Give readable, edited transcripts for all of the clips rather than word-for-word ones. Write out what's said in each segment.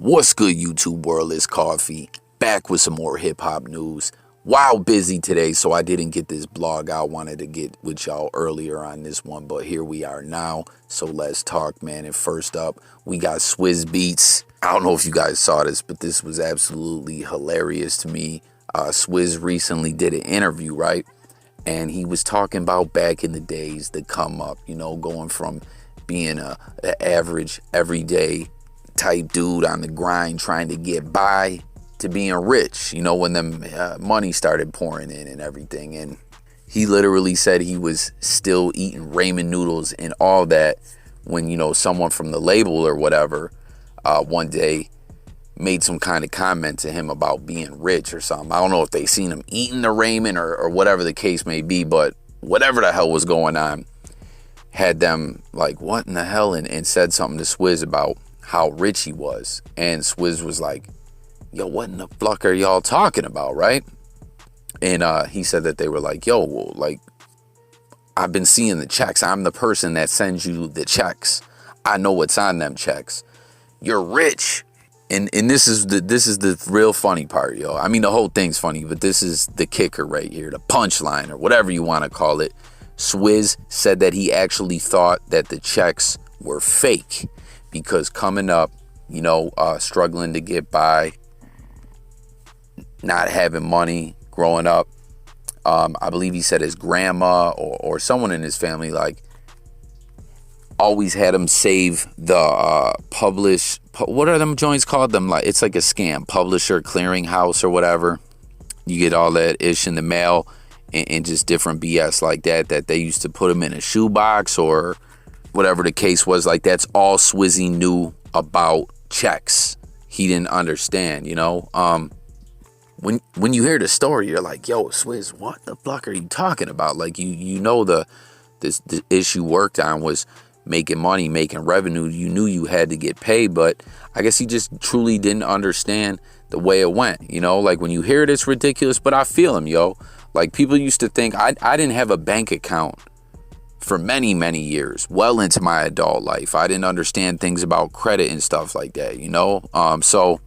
What's good, YouTube world? It's Coffee, back with some more hip-hop news. Wild busy today, so I didn't get this blog out. Wanted to get with y'all earlier on this one, but here we are now. So let's talk, man. And first up, we got Swizz Beatz. I don't know if you guys saw this, but this was absolutely hilarious to me. Swizz recently did an interview, right? And he was talking about back in the days, the come up, you know, going from being an average, everyday type dude on the grind trying to get by to being rich, you know, when the money started pouring in and everything. And he literally said he was still eating ramen noodles and all that when, you know, someone from the label or whatever one day made some kind of comment to him about being rich or something. I don't know if they seen him eating the ramen or whatever the case may be, but whatever the hell was going on had them like, what in the hell? And said something to Swizz about how rich he was. And Swizz was like, yo, what in the fuck are y'all talking about, right? And he said that they were like, yo, well, like, I've been seeing the checks. I'm the person that sends you the checks. I know what's on them checks. You're rich. And this is the real funny part, yo. I mean, the whole thing's funny, but this is the kicker right here, the punchline or whatever you want to call it. Swizz said that he actually thought that the checks were fake because coming up, you know, struggling to get by, not having money growing up, I believe he said his grandma or someone in his family, like, always had him save the what are them joints called? Them, like, it's like a scam, publisher clearinghouse or whatever. You get all that ish in the mail and just different BS like that they used to put them in a shoebox or whatever the case was. Like, that's all Swizzy knew about checks. He didn't understand, you know. When you hear the story, you're like, yo, Swizz, what the fuck are you talking about? Like, you know, the issue worked on was making money, making revenue. You knew you had to get paid, but I guess he just truly didn't understand the way it went, you know. Like, when you hear it, it's ridiculous, but I feel him, yo. Like, people used to think I didn't have a bank account for many, many years, well into my adult life. I didn't understand things about credit and stuff like that, you know. So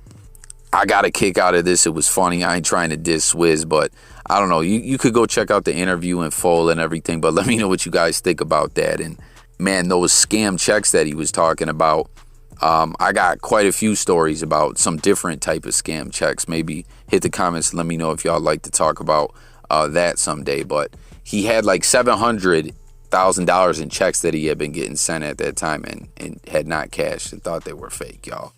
I got a kick out of this. It was funny. I ain't trying to diss Swizz, but I don't know. You could go check out the interview in full and everything, but let me know what you guys think about that. And man, those scam checks that he was talking about, I got quite a few stories about some different type of scam checks. Maybe hit the comments and let me know if y'all like to talk about that someday. But he had like $700,000 in checks that he had been getting sent at that time and had not cashed and thought they were fake, y'all.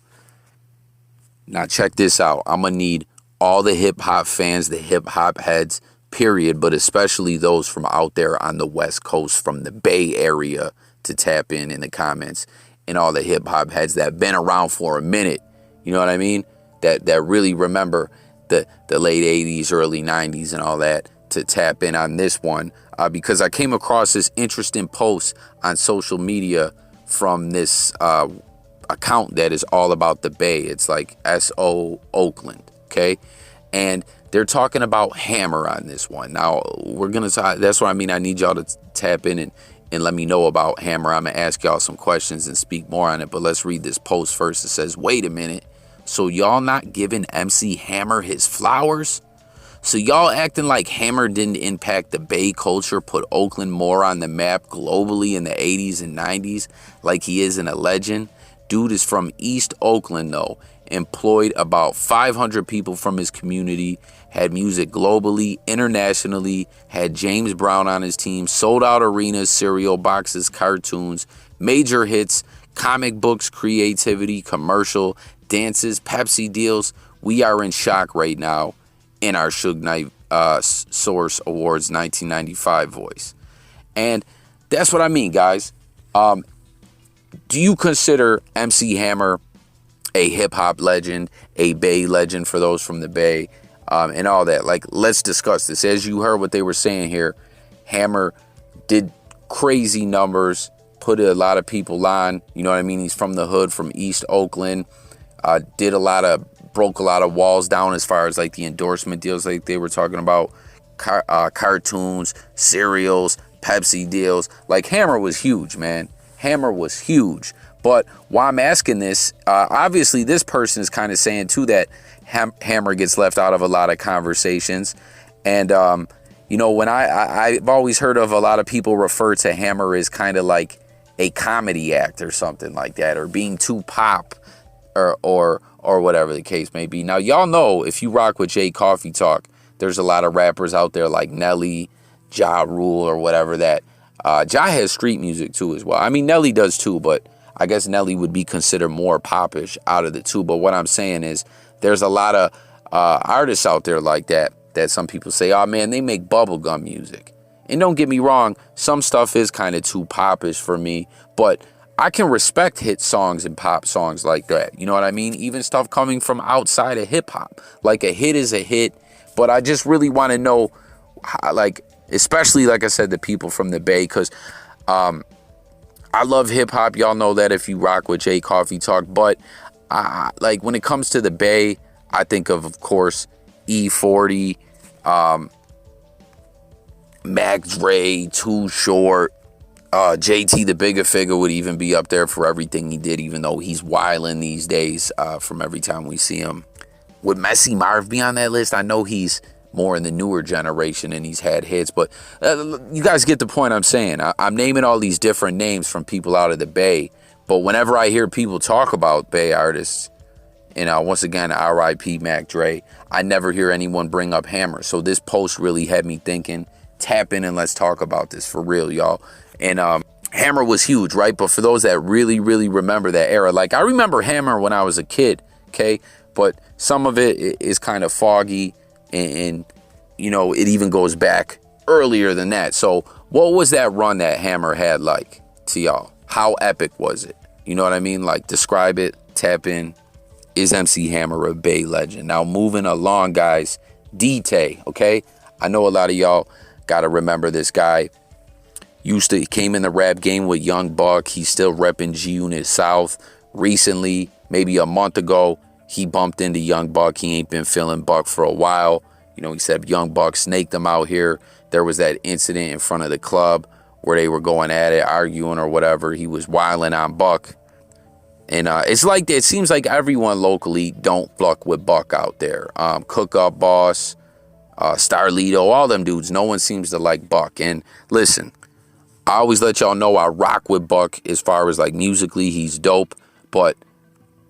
Now check this out. I'm going to need all the hip-hop fans, the hip-hop heads, period, but especially those from out there on the West Coast, from the Bay Area, to tap in the comments, and all the hip-hop heads that have been around for a minute, you know what I mean, that really remember the late 80s, early 90s and all that, to tap in on this one, because I came across this interesting post on social media from this account that is all about the Bay. It's like SO Oakland, okay? And they're talking about Hammer on this one. Now, we're going to talk, that's what I mean. I need y'all to tap in and let me know about Hammer. I'm going to ask y'all some questions and speak more on it, but let's read this post first. It says, wait a minute. So y'all not giving MC Hammer his flowers? So y'all acting like Hammer didn't impact the Bay culture, put Oakland more on the map globally in the 80s and 90s like he isn't a legend? Dude is from East Oakland, though. Employed about 500 people from his community, had music globally, internationally, had James Brown on his team, sold out arenas, cereal boxes, cartoons, major hits, comic books, creativity, commercial, dances, Pepsi deals. We are in shock right now in our Suge Knight Source Awards 1995 voice. And that's what I mean, guys. Do you consider MC Hammer a hip-hop legend, a Bay legend for those from the Bay, and all that? Like, let's discuss this. As you heard what they were saying here, Hammer did crazy numbers, put a lot of people on, you know what I mean? He's from the hood, from East Oakland, broke a lot of walls down as far as like the endorsement deals like they were talking about, cartoons, cereals, Pepsi deals. Like, Hammer was huge, man. Hammer was huge, But why I'm asking this, obviously this person is kind of saying too that Hammer gets left out of a lot of conversations. And, you know, when I've always heard of a lot of people refer to Hammer as kind of like a comedy act or something like that, or being too pop or whatever the case may be. Now, y'all know if you rock with Jay Coffee Talk, there's a lot of rappers out there like Nelly, Ja Rule, or whatever that. Ja has street music too as well. I mean, Nelly does too, but I guess Nelly would be considered more popish out of the two. But what I'm saying is there's a lot of artists out there like that some people say, oh man, they make bubblegum music. And don't get me wrong, some stuff is kind of too popish for me, but I can respect hit songs and pop songs like that. You know what I mean? Even stuff coming from outside of hip hop. Like a hit is a hit, but I just really want to know, how, like, especially like I said, the people from the Bay, because I love hip hop. Y'all know that if you rock with Jay Coffee Talk. But like when it comes to the Bay, I think of course, E40, Mac Dre, Too Short, JT the Bigger Figure would even be up there for everything he did, even though he's wilding these days from every time we see him. Would Messy Marv be on that list? I know he's more in the newer generation and he's had hits, but you guys get the point I'm saying. I'm naming all these different names from people out of the Bay, but whenever I hear people talk about Bay artists, and once again, R.I.P. Mac Dre, I never hear anyone bring up Hammer. So this post really had me thinking, tap in and let's talk about this for real, y'all. And Hammer was huge, right? But for those that really, really remember that era, like I remember Hammer when I was a kid, okay? But some of it is kind of foggy. And, you know, it even goes back earlier than that. So what was that run that Hammer had like to y'all? How epic was it? You know what I mean? Like, describe it, tap in. Is MC Hammer a Bay legend? Now, moving along, guys, Dtay, okay? I know a lot of y'all got to remember this guy. Came in the rap game with Young Buck. He's still repping G-Unit South. Recently, maybe a month ago, he bumped into Young Buck. He ain't been feeling Buck for a while. You know, he said Young Buck snaked him out here. There was that incident in front of the club where they were going at it, arguing or whatever. He was wilding on Buck. And it's like, it seems like everyone locally don't fuck with Buck out there. Cook Up Boss, Starlito, all them dudes. No one seems to like Buck. And listen, I always let y'all know I rock with Buck as far as like musically, he's dope. But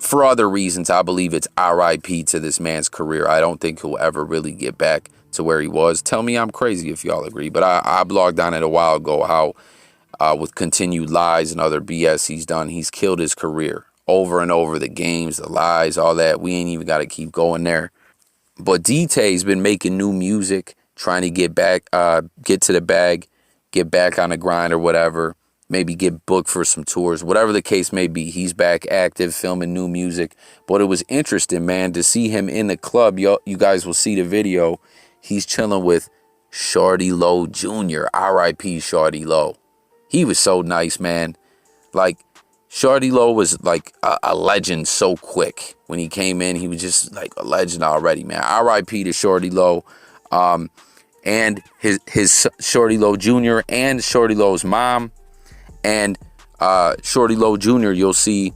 for other reasons, I believe it's RIP to this man's career. I don't think he'll ever really get back to where he was. Tell me I'm crazy if y'all agree. But I blogged on it a while ago how with continued lies and other BS he's done, he's killed his career over and over. The games, the lies, all that. We ain't even got to keep going there. But Dtay's been making new music, trying to get back, get to the bag, get back on the grind or whatever. Maybe get booked for some tours, whatever the case may be. He's back active, filming new music. But it was interesting, man, to see him in the club. You guys will see the video. He's chilling with Shawty Low Jr., R.I.P. Shawty Low. He was so nice, man. Like, Shawty Low was like a legend so quick. When he came in, he was just like a legend already, man. R.I.P. to Shawty Low. And his Shawty Low Jr. and Shawty Low's mom. And Shawty Low Jr., you'll see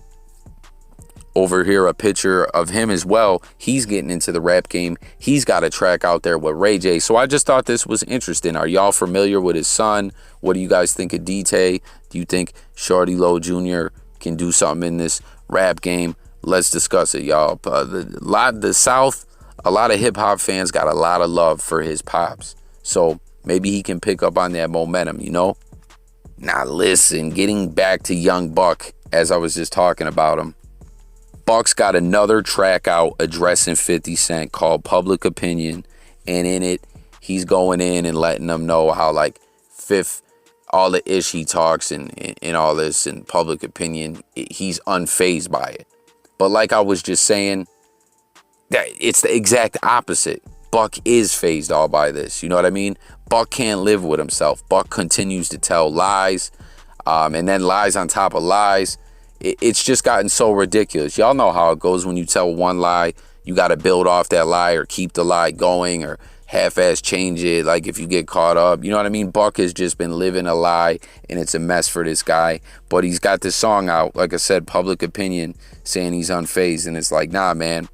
over here a picture of him as well. He's getting into the rap game. He's got a track out there with Ray J. So I just thought this was interesting. Are y'all familiar with his son? What do you guys think of Dtay? Do you think Shawty Low Jr. can do something in this rap game? Let's discuss it, y'all. The South, a lot of hip-hop fans got a lot of love for his pops. So maybe he can pick up on that momentum, you know? Now listen, getting back to Young Buck, as I was just talking about him, Buck's got another track out addressing 50 Cent called Public Opinion, and in it, he's going in and letting them know how, like, Fifth, all the ish he talks and all this and Public Opinion, he's unfazed by it. But like I was just saying, that it's the exact opposite. Buck is fazed all by this, you know what I mean? Buck can't live with himself. Buck continues to tell lies, and then lies on top of lies. It's just gotten so ridiculous. Y'all know how it goes when you tell one lie. You got to build off that lie or keep the lie going, or half-ass change it, like if you get caught up. You know what I mean? Buck has just been living a lie, and it's a mess for this guy. But he's got this song out, like I said, Public Opinion, saying he's unfazed, and it's like, nah, man,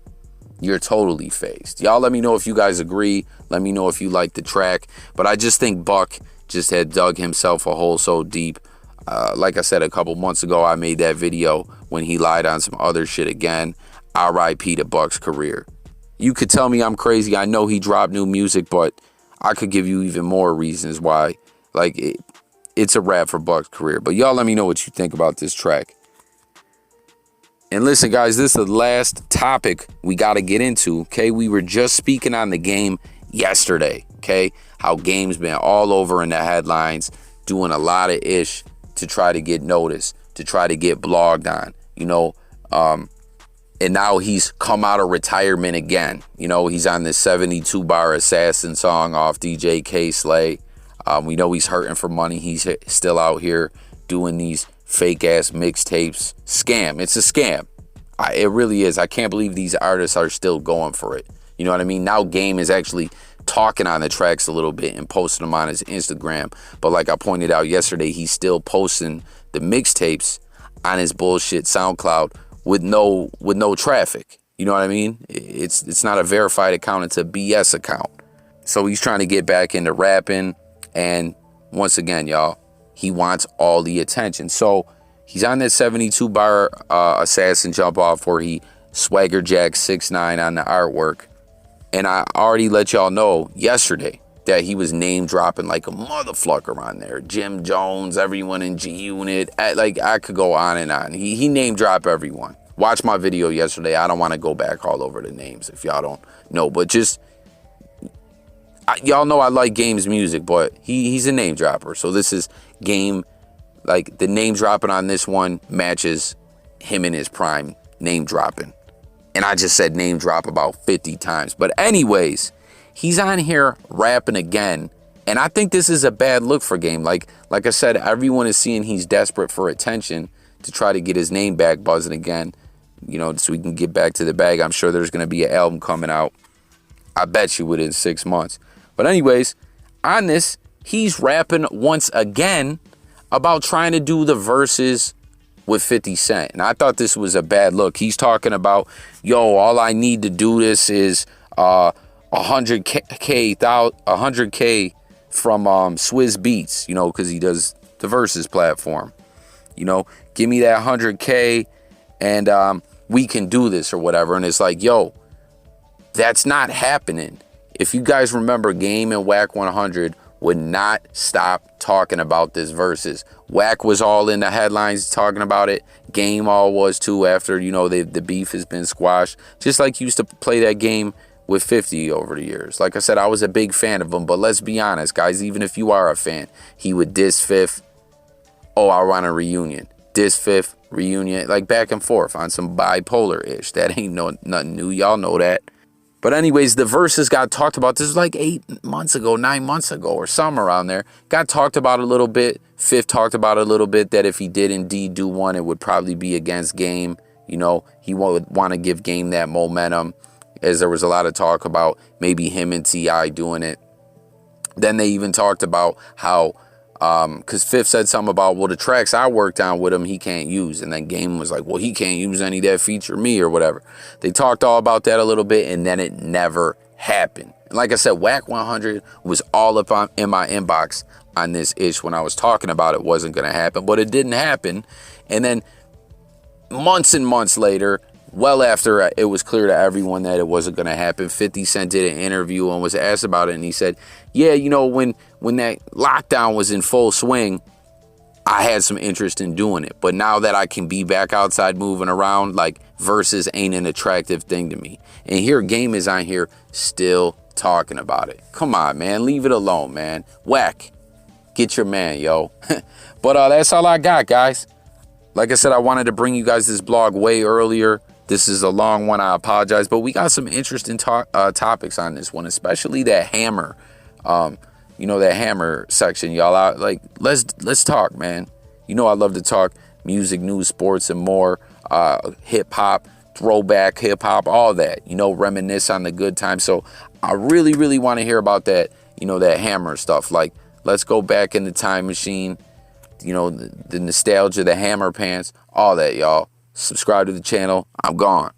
you're totally phased. Y'all let me know if you guys agree. Let me know if you like the track. But I just think Buck just had dug himself a hole so deep. Like I said, a couple months ago, I made that video when he lied on some other shit again. R.I.P. to Buck's career. You could tell me I'm crazy. I know he dropped new music, but I could give you even more reasons why. Like, it's a wrap for Buck's career. But y'all let me know what you think about this track. And listen, guys, this is the last topic we got to get into, okay? We were just speaking on the game yesterday, okay? How Game's been all over in the headlines, doing a lot of ish to try to get noticed, to try to get blogged on, you know? And now he's come out of retirement again. You know, he's on this 72-bar Assassin song off DJ K-Slay. We know he's hurting for money. He's still out here doing these fake-ass mixtapes. Scam. It's a scam. It really is. I can't believe these artists are still going for it. You know what I mean? Now Game is actually talking on the tracks a little bit and posting them on his Instagram. But like I pointed out yesterday, he's still posting the mixtapes on his bullshit SoundCloud with no traffic. You know what I mean? It's not a verified account. It's a BS account. So he's trying to get back into rapping. And once again, y'all, he wants all the attention. So he's on that 72-bar Assassin jump off where he swagger jacks 6ix9ine on the artwork. And I already let y'all know yesterday that he was name dropping like a motherfucker on there. Jim Jones, everyone in G-Unit. Like, I could go on and on. He name drop everyone. Watch my video yesterday. I don't want to go back all over the names if y'all don't know. But just, y'all know I like Game's music, but he's a name dropper. So this is Game, like the name dropping on this one matches him in his prime name dropping. And I just said name drop about 50 times. But anyways, he's on here rapping again. And I think this is a bad look for Game. Like I said, everyone is seeing he's desperate for attention to try to get his name back buzzing again. You know, so we can get back to the bag. I'm sure there's going to be an album coming out. I bet you within 6 months. But anyways, on this, he's rapping once again about trying to do the verses with 50 Cent. And I thought this was a bad look. He's talking about, yo, all I need to do this is 100K from Swizz Beatz, you know, because he does the Verzuz platform. You know, give me that 100K and we can do this or whatever. And it's like, yo, that's not happening. If you guys remember, Game and Whack 100 would not stop talking about this Verzuz. Whack was all in the headlines talking about it. Game all was too after, you know, the beef has been squashed. Just like he used to play that game with 50 over the years. Like I said, I was a big fan of him, but let's be honest, guys, even if you are a fan, he would diss Fifth. Oh, I want a reunion. Diss Fifth, reunion, like back and forth on some bipolar-ish. That ain't nothing new. Y'all know that. But anyways, the Verzuz got talked about. This was like 8 months ago, 9 months ago, or somewhere around there. Got talked about a little bit. Fifth talked about a little bit that if he did indeed do one, it would probably be against Game. You know, he would want to give Game that momentum, as there was a lot of talk about maybe him and T.I. doing it. Then they even talked about how, because Fifth said something about, well, the tracks I worked on with him, he can't use. And then Game was like, well, he can't use any that feature me or whatever. They talked all about that a little bit, and then it never happened. And like I said, Whack 100 was all up in my inbox on this ish when I was talking about it wasn't going to happen, but it didn't happen. And then months and months later, well after it was clear to everyone that it wasn't going to happen, 50 Cent did an interview and was asked about it, and he said, yeah, you know, when that lockdown was in full swing, I had some interest in doing it. But now that I can be back outside moving around, like, Verzuz ain't an attractive thing to me. And here Game is on here still talking about it. Come on, man. Leave it alone, man. Whack. Get your man, yo. But that's all I got, guys. Like I said, I wanted to bring you guys this blog way earlier. This is a long one. I apologize. But we got some interesting topics on this one, especially that Hammer. You know, that Hammer section, y'all. Like, let's talk, man. You know I love to talk music, news, sports, and more. Hip-hop, throwback hip hop, all that, you know, reminisce on the good times. So I really, really want to hear about that, you know, that Hammer stuff. Like, let's go back in the time machine, you know, the nostalgia, the Hammer pants, all that, y'all. Subscribe to the channel. I'm gone.